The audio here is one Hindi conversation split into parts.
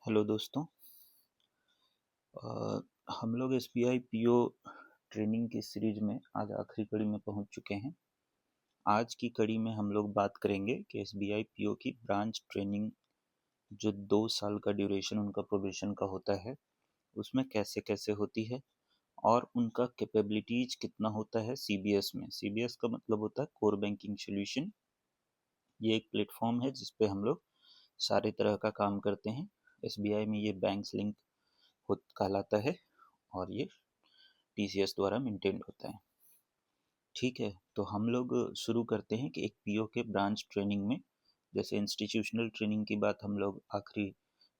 हेलो दोस्तों। अ, हम लोग एसबीआई पीओ ट्रेनिंग की सीरीज में आज आखिरी कड़ी में पहुंच चुके हैं। आज की कड़ी में हम लोग बात करेंगे कि एसबीआई पीओ की ब्रांच ट्रेनिंग जो 2 साल का ड्यूरेशन उनका प्रोबेशन का होता है उसमें कैसे कैसे होती है और उनका कैपेबिलिटीज कितना होता है सीबीएस में। सीबीएस का मतलब होता है कोर बैंकिंग सॉल्यूशन। ये एक प्लेटफॉर्म है जिस पे हम लोग सारे तरह का काम करते हैं। एसबीआई में ये बैंक्स लिंक कहलाता है और ये टीसीएस द्वारा मेंटेन होता है। ठीक है, तो हम लोग शुरू करते हैं कि एक पीओ के ब्रांच ट्रेनिंग में, जैसे इंस्टीट्यूशनल ट्रेनिंग की बात हम लोग आखिरी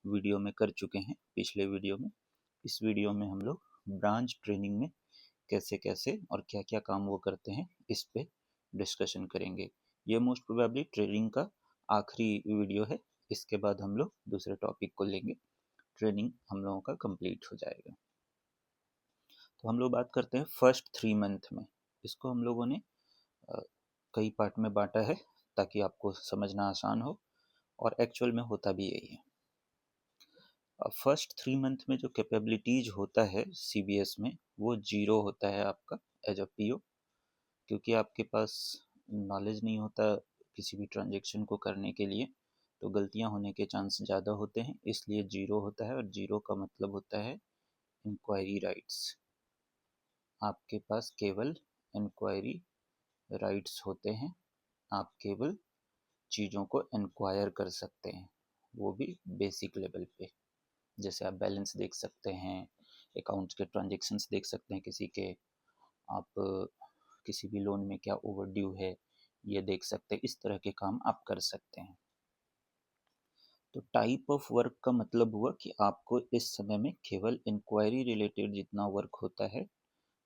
वीडियो में कर चुके हैं, पिछले वीडियो में। इस वीडियो में हम लोग ब्रांच ट्रेनिंग में कैसे कैसे और क्या क्या काम वो करते हैं इस पे डिस्कशन करेंगे। ये मोस्ट प्रोबेबली ट्रेनिंग का आखिरी वीडियो है। इसके बाद हम लोग दूसरे टॉपिक को लेंगे। ट्रेनिंग हम लोगों का कंप्लीट हो जाएगा। तो हम लोग बात करते हैं फर्स्ट 3 मंथ में। इसको हम लोगों ने अ, कई पार्ट में बांटा है ताकि आपको समझना आसान हो, और एक्चुअल में होता भी यही है। फर्स्ट 3 मंथ में जो कैपेबिलिटीज होता है सीबीएस में वो 0 होता है आपका एज अ पीओ, क्योंकि आपके पास नॉलेज नहीं होता किसी भी ट्रांजेक्शन को करने के लिए, तो गलतियां होने के चांस ज़्यादा होते हैं, इसलिए 0 होता है। और 0 का मतलब होता है इंक्वायरी राइट्स। आपके पास केवल इंक्वायरी राइट्स होते हैं। आप केवल चीज़ों को इंक्वायर कर सकते हैं, वो भी बेसिक लेवल पे। जैसे आप बैलेंस देख सकते हैं, अकाउंट्स के ट्रांजेक्शन्स देख सकते हैं किसी के, आप किसी भी लोन में क्या ओवर ड्यू है ये देख सकते हैं। इस तरह के काम आप कर सकते हैं। तो टाइप ऑफ वर्क का मतलब हुआ कि आपको इस समय में केवल इंक्वायरी रिलेटेड जितना वर्क होता है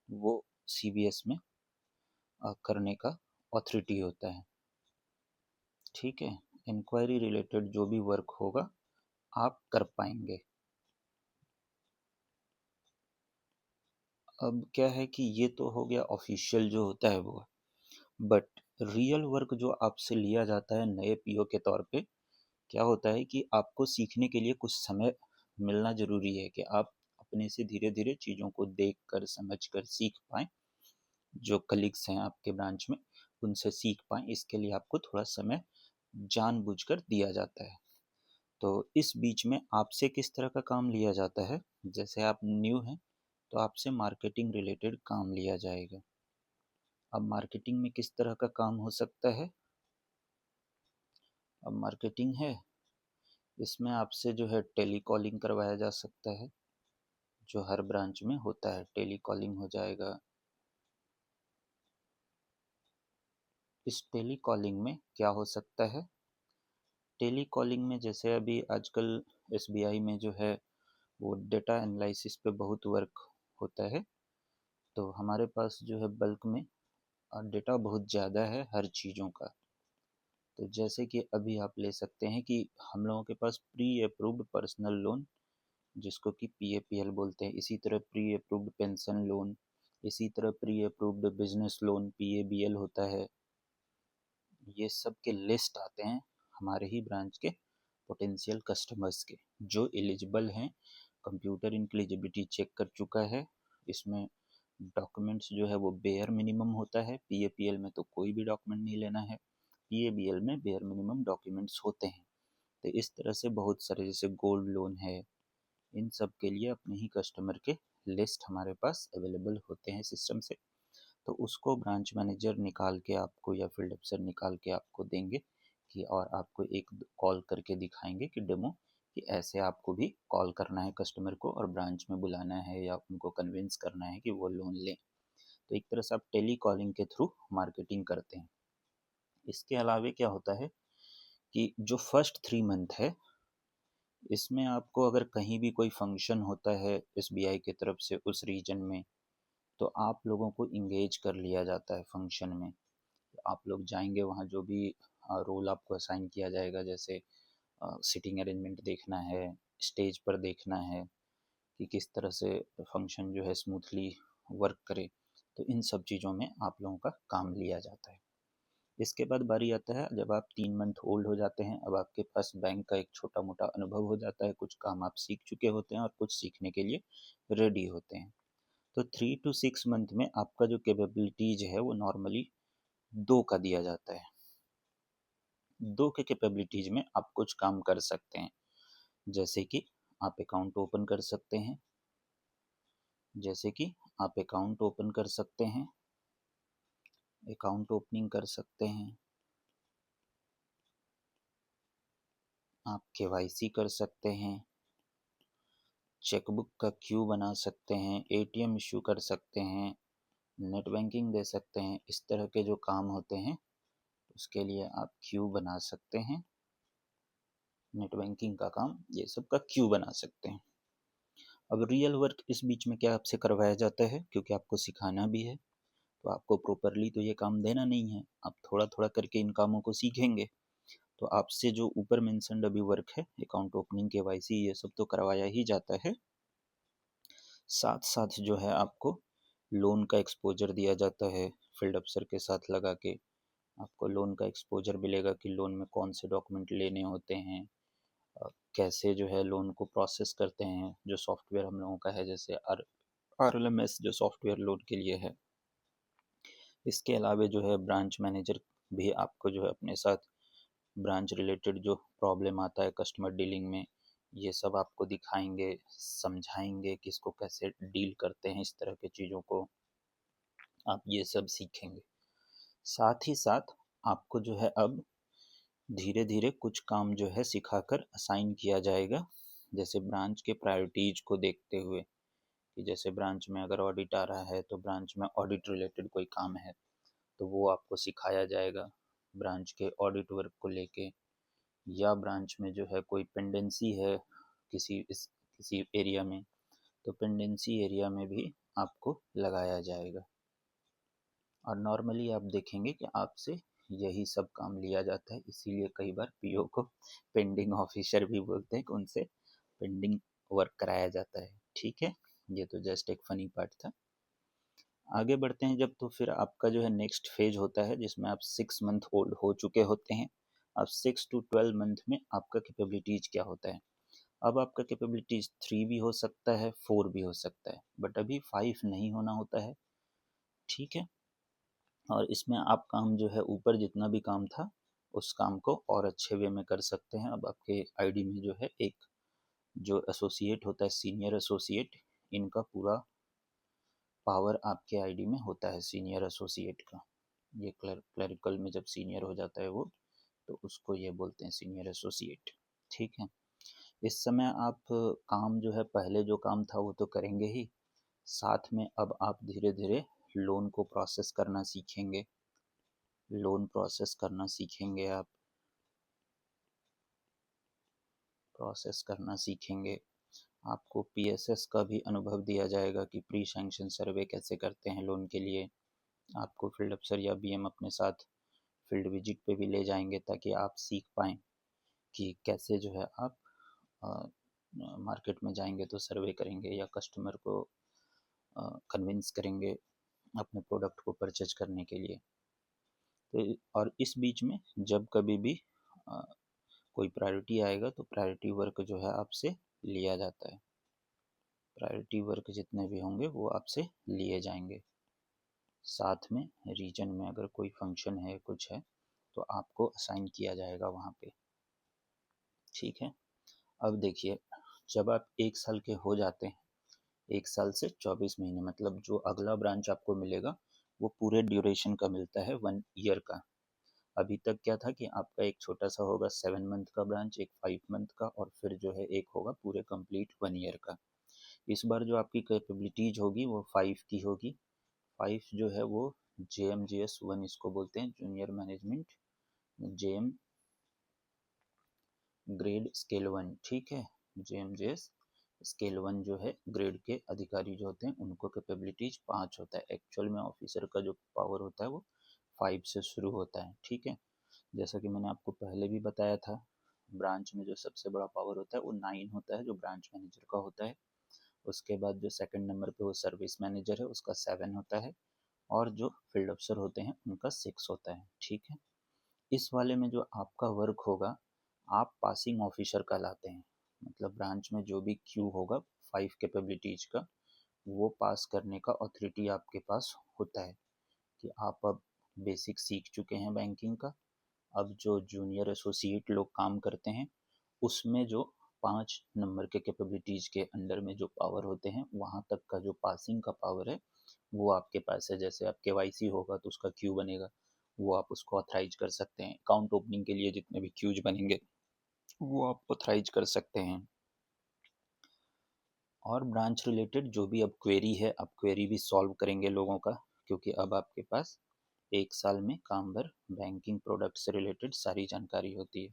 वो सीबीएस में करने का ऑथोरिटी होता है। ठीक है, इंक्वायरी रिलेटेड जो भी वर्क होगा आप कर पाएंगे। अब क्या है कि ये तो हो गया ऑफिशियल जो होता है वो, बट रियल वर्क जो आपसे लिया जाता है नए पीओ के तौर पे, क्या होता है कि आपको सीखने के लिए कुछ समय मिलना जरूरी है कि आप अपने से धीरे धीरे चीज़ों को देख कर समझ कर सीख पाएँ। जो कलीग्स हैं आपके ब्रांच में उनसे सीख पाएँ, इसके लिए आपको थोड़ा समय जानबूझकर दिया जाता है। तो इस बीच में आपसे किस तरह का काम लिया जाता है, जैसे आप न्यू हैं तो आपसे मार्केटिंग रिलेटेड काम लिया जाएगा। अब मार्केटिंग में किस तरह का काम हो सकता है। अब मार्केटिंग है, इसमें आपसे जो है टेली कॉलिंग करवाया जा सकता है, जो हर ब्रांच में होता है। टेली कॉलिंग हो जाएगा। इस टेली कॉलिंग में क्या हो सकता है, टेली कॉलिंग में जैसे अभी आजकल एसबीआई में जो है वो डेटा एनालिसिस पे बहुत वर्क होता है। तो हमारे पास जो है बल्क में डेटा बहुत ज़्यादा है हर चीज़ों का। तो जैसे कि अभी आप ले सकते हैं कि हम लोगों के पास प्री अप्रूव्ड पर्सनल लोन, जिसको कि पीएपीएल बोलते हैं, इसी तरह प्री अप्रूव्ड पेंशन लोन, इसी तरह प्री अप्रूव्ड बिजनेस लोन पीएबीएल होता है। ये सब के लिस्ट आते हैं हमारे ही ब्रांच के पोटेंशियल कस्टमर्स के जो एलिजिबल हैं। कंप्यूटर इनकी एलिजिबिलिटी चेक कर चुका है। इसमें डॉक्यूमेंट्स जो है वो बेयर मिनिमम होता है। पीएपीएल में तो कोई भी डॉक्यूमेंट नहीं लेना है, पीएबीएल में बेयर मिनिमम डॉक्यूमेंट्स होते हैं। तो इस तरह से बहुत सारे, जैसे गोल्ड लोन है, इन सब के लिए अपने ही कस्टमर के लिस्ट हमारे पास अवेलेबल होते हैं सिस्टम से। तो उसको ब्रांच मैनेजर निकाल के आपको या फील्ड अफसर निकाल के आपको देंगे कि, और आपको एक कॉल करके दिखाएंगे कि डेमो, कि ऐसे आपको भी कॉल करना है कस्टमर को और ब्रांच में बुलाना है या उनको कन्विंस करना है कि वो लोन लें। तो एक तरह से आप टेली कॉलिंग के थ्रू मार्केटिंग करते हैं। इसके अलावा क्या होता है कि जो फर्स्ट 3 मंथ है, इसमें आपको अगर कहीं भी कोई फंक्शन होता है एसबीआई की तरफ से उस रीजन में, तो आप लोगों को इंगेज कर लिया जाता है फंक्शन में। आप लोग जाएंगे वहाँ, जो भी रोल आपको असाइन किया जाएगा, जैसे सिटिंग अरेंजमेंट देखना है, स्टेज पर देखना है कि किस तरह से फंक्शन जो है स्मूथली वर्क करे, तो इन सब चीज़ों में आप लोगों का काम लिया जाता है। इसके बाद बारी आता है जब आप 3 मंथ ओल्ड हो जाते हैं, अब आपके पास बैंक का एक छोटा मोटा अनुभव हो जाता है, कुछ काम आप सीख चुके होते हैं और कुछ सीखने के लिए रेडी होते हैं। तो 3 to 6 मंथ में आपका जो कैपेबिलिटीज है वो नॉर्मली 2 का दिया जाता है। 2 के कैपेबिलिटीज में आप कुछ काम कर सकते हैं, जैसे कि आप अकाउंट ओपन कर सकते हैं, अकाउंट ओपनिंग कर सकते हैं, आप केवाईसी कर सकते हैं, चेकबुक का क्यू बना सकते हैं, एटीएम इशू कर सकते हैं, नेट बैंकिंग दे सकते हैं। इस तरह के जो काम होते हैं उसके लिए आप क्यू बना सकते हैं, नेट बैंकिंग का काम, ये सब का क्यू बना सकते हैं। अब रियल वर्क इस बीच में क्या आपसे करवाया जाता है, क्योंकि आपको सिखाना भी है तो आपको प्रॉपरली तो ये काम देना नहीं है, आप थोड़ा थोड़ा करके इन कामों को सीखेंगे। तो आपसे जो ऊपर मेंशन्ड अभी वर्क है, अकाउंट ओपनिंग, केवाईसी, ये सब तो करवाया ही जाता है। साथ साथ जो है आपको लोन का एक्सपोजर दिया जाता है, फील्ड अफसर के साथ लगा के आपको लोन का एक्सपोजर मिलेगा कि लोन में कौन से डॉक्यूमेंट लेने होते हैं, कैसे जो है लोन को प्रोसेस करते हैं, जो सॉफ्टवेयर हम लोगों का है जैसे RLMS जो सॉफ्टवेयर लोन के लिए है। इसके अलावा जो है ब्रांच मैनेजर भी आपको जो है अपने साथ ब्रांच रिलेटेड जो प्रॉब्लम आता है कस्टमर डीलिंग में, ये सब आपको दिखाएंगे, समझाएंगे कि इसको कैसे डील करते हैं, इस तरह की चीज़ों को आप ये सब सीखेंगे। साथ ही साथ आपको जो है अब धीरे धीरे कुछ काम जो है सिखाकर असाइन किया जाएगा, जैसे ब्रांच के प्रायोरिटीज को देखते हुए कि जैसे ब्रांच में अगर ऑडिट आ रहा है तो ब्रांच में ऑडिट रिलेटेड कोई काम है तो वो आपको सिखाया जाएगा ब्रांच के ऑडिट वर्क को लेके, या ब्रांच में जो है कोई पेंडेंसी है किसी एरिया में तो पेंडेंसी एरिया में भी आपको लगाया जाएगा। और नॉर्मली आप देखेंगे कि आपसे यही सब काम लिया जाता है, इसीलिए कई बार पीओ को पेंडिंग ऑफिसर भी बोलते हैं कि उनसे पेंडिंग वर्क कराया जाता है। ठीक है, ये तो जस्ट एक फनी पार्ट था। आगे बढ़ते हैं जब, तो फिर आपका जो है नेक्स्ट फेज होता है जिसमें आप 6 मंथ ओल्ड हो चुके होते हैं। अब 6 to 12 मंथ में आपका कैपेबिलिटीज क्या होता है। अब आपका कैपेबिलिटीज 3 भी हो सकता है, 4 भी हो सकता है, बट अभी 5 नहीं होना होता है। ठीक है, और इसमें आप काम जो है ऊपर जितना भी काम था उस काम को और अच्छे वे में कर सकते हैं। अब आपके आईडी में जो है एक जो एसोसिएट होता है, सीनियर एसोसिएट, इनका पूरा पावर आपके आईडी में होता है, सीनियर एसोसिएट का। ये क्लरिकल में जब सीनियर हो जाता है वो, तो उसको ये बोलते हैं सीनियर एसोसिएट। ठीक है, इस समय आप काम जो है पहले जो काम था वो तो करेंगे ही, साथ में अब आप धीरे धीरे लोन को प्रोसेस करना सीखेंगे, आप प्रोसेस करना सीखेंगे। आपको पीएसएस का भी अनुभव दिया जाएगा कि प्री सैंक्शन सर्वे कैसे करते हैं लोन के लिए। आपको फील्ड अफसर या बीएम अपने साथ फील्ड विजिट पे भी ले जाएंगे ताकि आप सीख पाएँ कि कैसे जो है आप मार्केट में जाएंगे तो सर्वे करेंगे या कस्टमर को कन्विंस करेंगे अपने प्रोडक्ट को परचेज करने के लिए। तो और इस बीच में जब कभी भी कोई प्रायोरिटी आएगा तो प्रायोरिटी वर्क जो है आपसे लिया जाता है, प्रायोरिटी वर्क जितने भी होंगे वो आपसे लिए जाएंगे। साथ में रीजन में अगर कोई फंक्शन है, कुछ है, तो आपको असाइन किया जाएगा वहाँ पे। ठीक है, अब देखिए, जब आप 1 साल के हो जाते हैं, 1 साल से 24 महीने, मतलब जो अगला ब्रांच आपको मिलेगा वो पूरे ड्यूरेशन का मिलता है, 1 ईयर का। अभी तक क्या था कि आपका एक छोटा सा होगा 7 मंथ का ब्रांच, एक 5 मंथ का, और फिर जो है एक होगा पूरे कंप्लीट 1 ईयर का। इस बार जो आपकी कैपेबिलिटीज होगी वो 5 की होगी। 5 जो है वो JMGS 1 इसको बोलते हैं, junior management JM grade scale 1। ठीक है, JMGS स्केल 1 जो है ग्रेड के अधिकारी जो होते हैं उनको कैपेबिलिटीज 5 होता है। एक्चुअल में ऑफिसर का जो पावर होता है वो 5 से शुरू होता है। ठीक है, जैसा कि मैंने आपको पहले भी बताया था, ब्रांच में जो सबसे बड़ा पावर होता है वो 9 होता है, जो ब्रांच मैनेजर का होता है। उसके बाद जो सेकंड नंबर पे वो सर्विस मैनेजर है, उसका 7 होता है, और जो फील्ड अफसर होते हैं उनका 6 होता है। ठीक है, इस वाले में जो आपका वर्क होगा, आप पासिंग ऑफिसर कहलाते हैं। मतलब ब्रांच में जो भी क्यू होगा 5 कैपेबिलिटीज का, वो पास करने का ऑथोरिटी आपके पास होता है कि आप अब बेसिक सीख चुके हैं बैंकिंग का। अब जो जूनियर एसोसिएट लोग काम करते हैं, उसमें जो 5 नंबर के कैपेबिलिटीज के अंडर में जो पावर होते हैं, वहाँ तक का जो पासिंग का पावर है वो आपके पास है। जैसे आप केवाईसी होगा तो उसका क्यू बनेगा, वो आप उसको ऑथराइज कर सकते हैं। अकाउंट ओपनिंग के लिए जितने भी क्यूज बनेंगे वो आप ऑथराइज कर सकते हैं। और ब्रांच रिलेटेड जो भी अब क्वेरी है, आप क्वेरी भी सॉल्व करेंगे लोगों का, क्योंकि अब आपके पास 1 साल में काम भर बैंकिंग प्रोडक्ट से रिलेटेड सारी जानकारी होती है।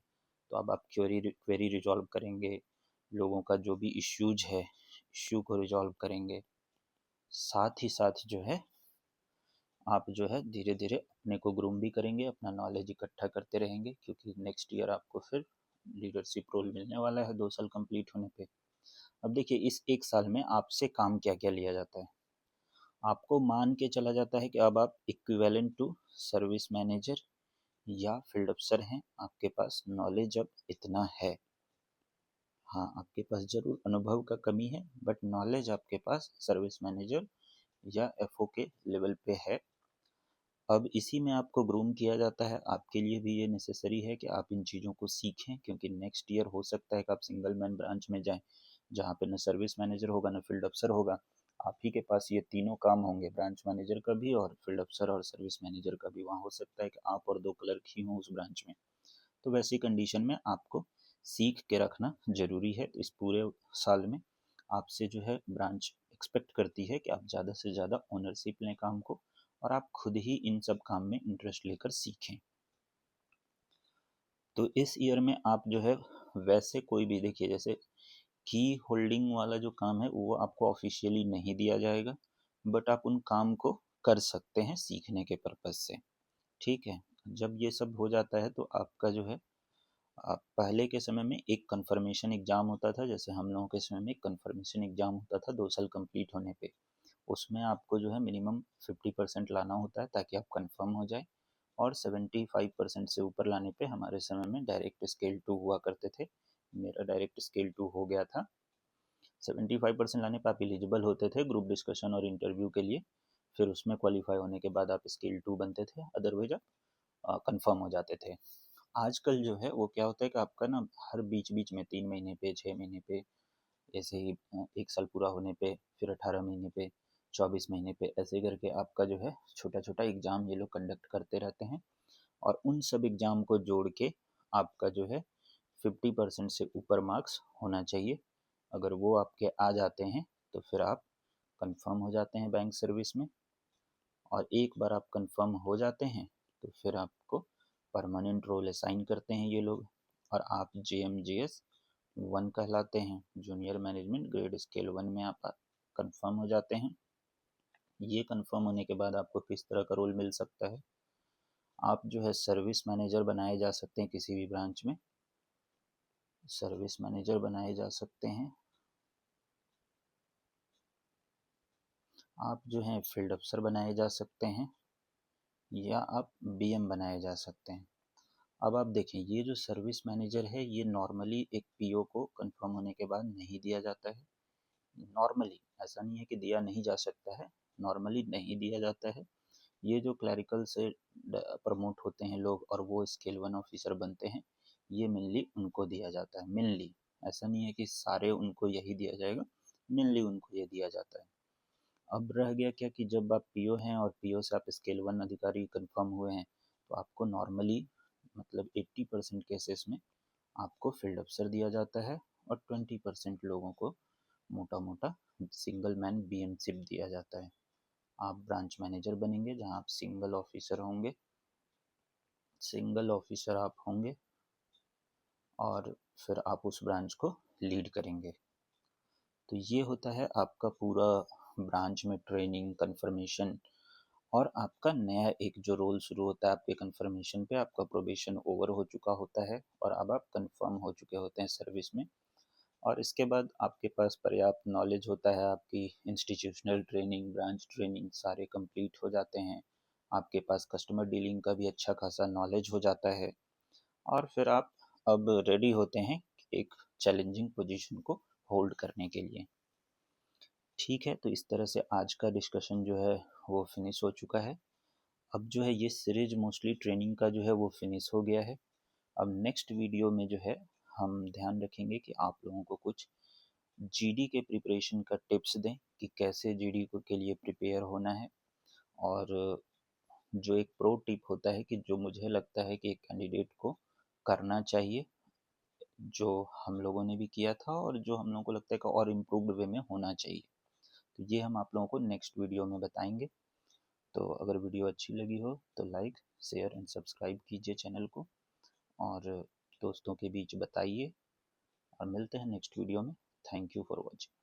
तो अब आप क्वेरी रिजॉल्व करेंगे, लोगों का जो भी इश्यूज है इश्यू को रिजॉल्व करेंगे। साथ ही साथ जो है आप जो है धीरे धीरे अपने को ग्रूम भी करेंगे, अपना नॉलेज इकट्ठा करते रहेंगे, क्योंकि नेक्स्ट ईयर आपको फिर लीडरशिप रोल मिलने वाला है 2 साल कंप्लीट होने पे। अब देखिए इस 1 साल में आपसे काम क्या क्या लिया जाता है। आपको मान के चला जाता है कि अब आप इक्विवेलेंट टू सर्विस मैनेजर या फील्ड अफसर हैं, आपके पास नॉलेज अब इतना है। हाँ, आपके पास जरूर अनुभव का कमी है, बट नॉलेज आपके पास सर्विस मैनेजर या एफओ के लेवल पे है। अब इसी में आपको ग्रूम किया जाता है। आपके लिए भी ये नेसेसरी है कि आप इन चीज़ों को सीखें, क्योंकि नेक्स्ट ईयर हो सकता है कि आप सिंगल मैन ब्रांच में जाएं, जहाँ पे न सर्विस मैनेजर होगा न फील्ड अफसर होगा। आप ही के पास ये तीनों काम होंगे, ब्रांच मैनेजर का भी और फील्ड अफसर और सर्विस मैनेजर का भी। वहाँ हो सकता है कि आप और 2 क्लर्क ही हों उस ब्रांच में। तो वैसी कंडीशन में आपको सीख के रखना जरूरी है। तो इस पूरे साल में आपसे जो है ब्रांच एक्सपेक्ट करती है कि आप ज़्यादा से ज़्यादा ओनरशिप लें काम को, और आप खुद ही इन सब काम में इंटरेस्ट लेकर सीखें। तो इस ईयर में आप जो है वैसे कोई भी, देखिए जैसे की होल्डिंग वाला जो काम है वो आपको ऑफिशियली नहीं दिया जाएगा, बट आप उन काम को कर सकते हैं सीखने के पर्पज से। ठीक है, जब ये सब हो जाता है तो आपका जो है पहले के समय में एक कंफर्मेशन एग्जाम होता था। जैसे हम लोगों के समय में एक कंफर्मेशन एग्जाम होता था 2 साल कंप्लीट होने पे। उसमें आपको जो है मिनिमम 50% लाना होता है ताकि आप कंफर्म हो जाए, और 75% से ऊपर लाने पे हमारे समय में डायरेक्ट स्केल 2 हुआ करते थे। मेरा डायरेक्ट स्केल 2 हो गया था। 75% लाने पर आप एलिजिबल होते थे ग्रुप डिस्कशन और इंटरव्यू के लिए। फिर उसमें क्वालिफाई होने के बाद आप स्केल 2 बनते थे, अदरवाइज आप कंफर्म हो जाते थे। आजकल जो है वो क्या होता है कि आपका ना हर बीच बीच में 3 महीने पे, 6 महीने पे, ऐसे ही 1 साल पूरा होने पे, फिर 18 महीने पे, 24 महीने पे, ऐसे करके आपका जो है छोटा छोटा एग्जाम ये लोग कंडक्ट करते रहते हैं। और उन सब एग्जाम को जोड़ के आपका जो है 50% से ऊपर मार्क्स होना चाहिए। अगर वो आपके आ जाते हैं तो फिर आप कंफर्म हो जाते हैं बैंक सर्विस में। और एक बार आप कंफर्म हो जाते हैं तो फिर आपको परमानेंट रोल असाइन करते हैं ये लोग, और आप JMGS 1 कहलाते हैं, जूनियर मैनेजमेंट ग्रेड स्केल 1 में आप कंफर्म हो जाते हैं। ये कंफर्म होने के बाद आपको किस तरह का रोल मिल सकता है, आप जो है सर्विस मैनेजर बनाए जा सकते हैं किसी भी ब्रांच में। सर्विस मैनेजर बनाए जा सकते हैं, आप जो है फील्ड अफसर बनाए जा सकते हैं, या आप BM बनाए जा सकते हैं। अब आप देखें, ये जो सर्विस मैनेजर है ये नॉर्मली एक PO को कंफर्म होने के बाद नहीं दिया जाता है। नॉर्मली, ऐसा नहीं है कि दिया नहीं जा सकता है, नॉर्मली नहीं दिया जाता है। ये जो क्लैरिकल से प्रमोट होते हैं लोग और वो स्केल 1 ऑफिसर बनते हैं, ये मेनली उनको दिया जाता है। मेनली ऐसा नहीं है कि सारे उनको यही दिया जाएगा, मेनली उनको ये दिया जाता है। अब रह गया क्या कि जब आप PO हैं और PO से आप स्केल 1 अधिकारी कंफर्म हुए हैं, तो आपको नॉर्मली मतलब 80% केसेस में आपको फील्ड अफसर दिया जाता है, और 20% लोगों को मोटा मोटा सिंगल मैन BM-शिप दिया जाता है। आप ब्रांच मैनेजर बनेंगे जहां आप सिंगल ऑफिसर होंगे, सिंगल ऑफिसर आप होंगे, और फिर आप उस ब्रांच को लीड करेंगे। तो ये होता है आपका पूरा ब्रांच में ट्रेनिंग, कंफर्मेशन, और आपका नया एक जो रोल शुरू होता है आपके कंफर्मेशन पे। आपका प्रोबेशन ओवर हो चुका होता है और अब आप कंफर्म हो चुके होते हैं सर्विस में, और इसके बाद आपके पास पर्याप्त नॉलेज होता है। आपकी इंस्टीट्यूशनल ट्रेनिंग, ब्रांच ट्रेनिंग सारे कंप्लीट हो जाते हैं। आपके पास कस्टमर डीलिंग का भी अच्छा खासा नॉलेज हो जाता है और फिर आप अब रेडी होते हैं एक चैलेंजिंग पोजीशन को होल्ड करने के लिए। ठीक है, तो इस तरह से आज का डिस्कशन जो है वो फिनिश हो चुका है। अब जो है ये सीरीज मोस्टली ट्रेनिंग का जो है वो फिनिश हो गया है। अब नेक्स्ट वीडियो में जो है हम ध्यान रखेंगे कि आप लोगों को कुछ जीडी के प्रिपरेशन का टिप्स दें कि कैसे जीडी को के लिए प्रिपेयर होना है। और जो एक प्रो टिप होता है कि जो मुझे लगता है कि एक कैंडिडेट को करना चाहिए, जो हम लोगों ने भी किया था और जो हम लोगों को लगता है कि और इम्प्रूव्ड वे में होना चाहिए, तो ये हम आप लोगों को नेक्स्ट वीडियो में बताएंगे। तो अगर वीडियो अच्छी लगी हो तो लाइक शेयर एंड सब्सक्राइब कीजिए चैनल को और दोस्तों के बीच बताइए और मिलते हैं नेक्स्ट वीडियो में। Thank you for watching.